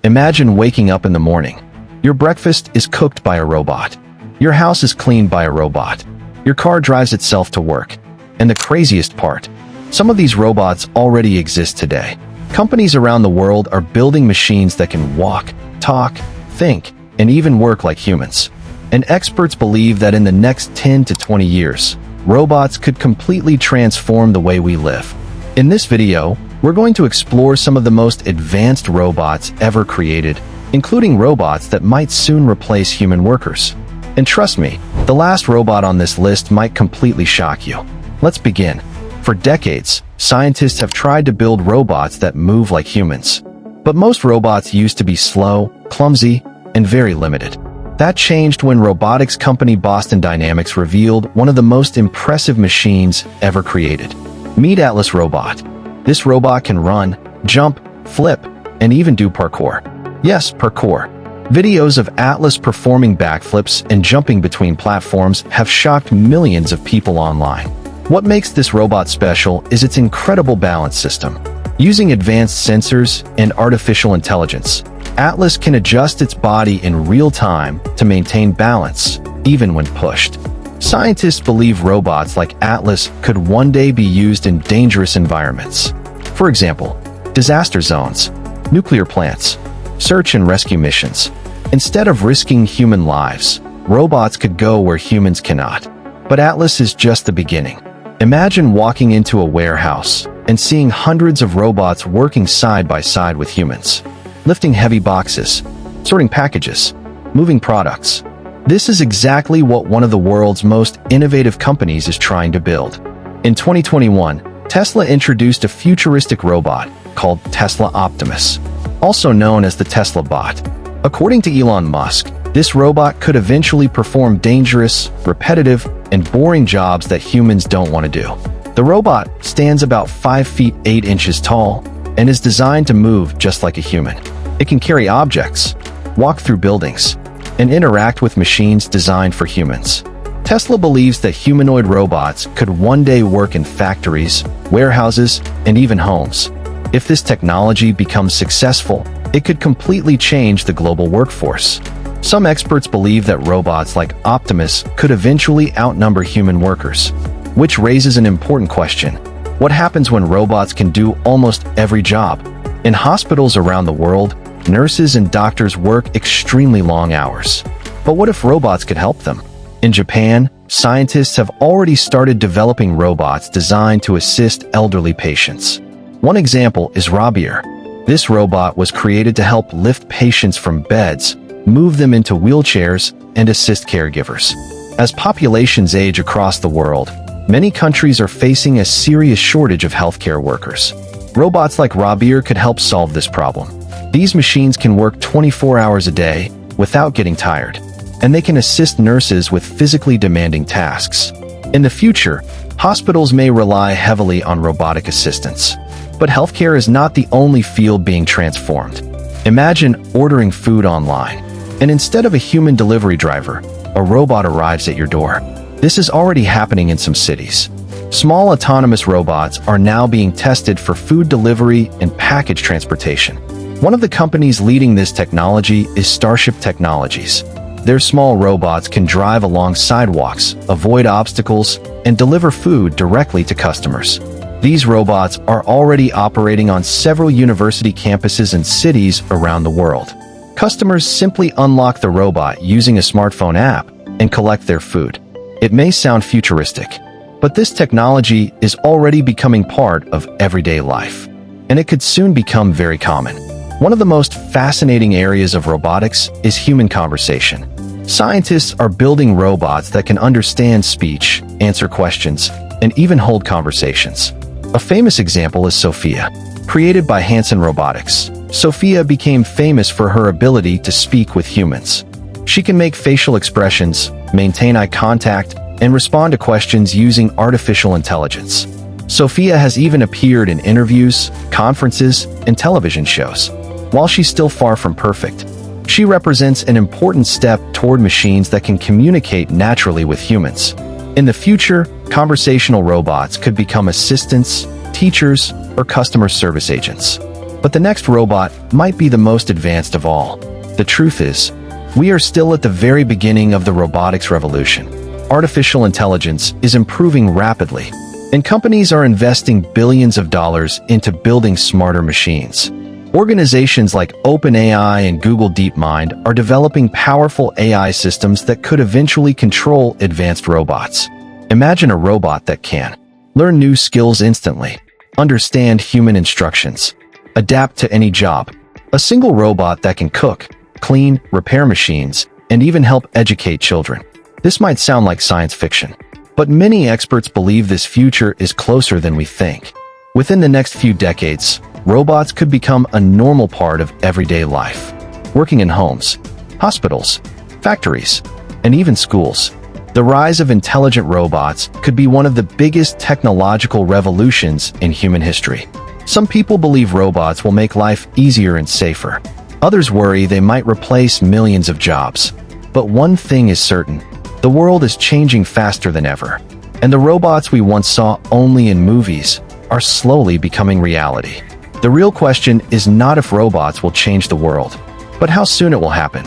Imagine waking up in the morning. Your breakfast is cooked by a robot. Your house is cleaned by a robot. Your car drives itself to work. And the craziest part, some of these robots already exist today. Companies around the world are building machines that can walk, talk, think, and even work like humans. And experts believe that in the next 10 to 20 years, robots could completely transform the way we live. In this video, we're going to explore some of the most advanced robots ever created, including robots that might soon replace human workers. And trust me, the last robot on this list might completely shock you. Let's begin. For decades, scientists have tried to build robots that move like humans. But most robots used to be slow, clumsy, and very limited. That changed when robotics company Boston Dynamics revealed one of the most impressive machines ever created. Meet Atlas Robot. This robot can run, jump, flip, and even do parkour. Yes, parkour. Videos of Atlas performing backflips and jumping between platforms have shocked millions of people online. What makes this robot special is its incredible balance system. Using advanced sensors and artificial intelligence, Atlas can adjust its body in real time to maintain balance, even when pushed. Scientists believe robots like Atlas could one day be used in dangerous environments. For example, disaster zones, nuclear plants, search and rescue missions. Instead of risking human lives, robots could go where humans cannot. But Atlas is just the beginning. Imagine walking into a warehouse and seeing hundreds of robots working side by side with humans, lifting heavy boxes, sorting packages, moving products. This is exactly what one of the world's most innovative companies is trying to build. In 2021, Tesla introduced a futuristic robot called Tesla Optimus, also known as the Tesla Bot. According to Elon Musk, this robot could eventually perform dangerous, repetitive, and boring jobs that humans don't want to do. The robot stands about 5 feet 8 inches tall and is designed to move just like a human. It can carry objects, walk through buildings, and interact with machines designed for humans. Tesla believes that humanoid robots could one day work in factories, warehouses, and even homes. If this technology becomes successful, it could completely change the global workforce. Some experts believe that robots like Optimus could eventually outnumber human workers, which raises an important question. What happens when robots can do almost every job? In hospitals around the world, nurses and doctors work extremely long hours. But what if robots could help them? In Japan, scientists have already started developing robots designed to assist elderly patients. One example is Rabier. This robot was created to help lift patients from beds, move them into wheelchairs, and assist caregivers. As populations age across the world, many countries are facing a serious shortage of healthcare workers. Robots like Rabier could help solve this problem. These machines can work 24 hours a day without getting tired, and they can assist nurses with physically demanding tasks. In the future, hospitals may rely heavily on robotic assistance. But healthcare is not the only field being transformed. Imagine ordering food online, and instead of a human delivery driver, a robot arrives at your door. This is already happening in some cities. Small autonomous robots are now being tested for food delivery and package transportation. One of the companies leading this technology is Starship Technologies. Their small robots can drive along sidewalks, avoid obstacles, and deliver food directly to customers. These robots are already operating on several university campuses and cities around the world. Customers simply unlock the robot using a smartphone app and collect their food. It may sound futuristic, but this technology is already becoming part of everyday life, and it could soon become very common. One of the most fascinating areas of robotics is human conversation. Scientists are building robots that can understand speech, answer questions, and even hold conversations. A famous example is Sophia. Created by Hanson Robotics, Sophia became famous for her ability to speak with humans. She can make facial expressions, maintain eye contact, and respond to questions using artificial intelligence. Sophia has even appeared in interviews, conferences, and television shows. While she's still far from perfect, she represents an important step toward machines that can communicate naturally with humans. In the future, conversational robots could become assistants, teachers, or customer service agents. But the next robot might be the most advanced of all. The truth is, we are still at the very beginning of the robotics revolution. Artificial intelligence is improving rapidly, and companies are investing billions of dollars into building smarter machines. Organizations like OpenAI and Google DeepMind are developing powerful AI systems that could eventually control advanced robots. Imagine a robot that can learn new skills instantly, understand human instructions, adapt to any job. A single robot that can cook, clean, repair machines, and even help educate children. This might sound like science fiction, but many experts believe this future is closer than we think. Within the next few decades, robots could become a normal part of everyday life, working in homes, hospitals, factories, and even schools. The rise of intelligent robots could be one of the biggest technological revolutions in human history. Some people believe robots will make life easier and safer. Others worry they might replace millions of jobs. But one thing is certain: the world is changing faster than ever, and the robots we once saw only in movies are slowly becoming reality. The real question is not if robots will change the world, but how soon it will happen.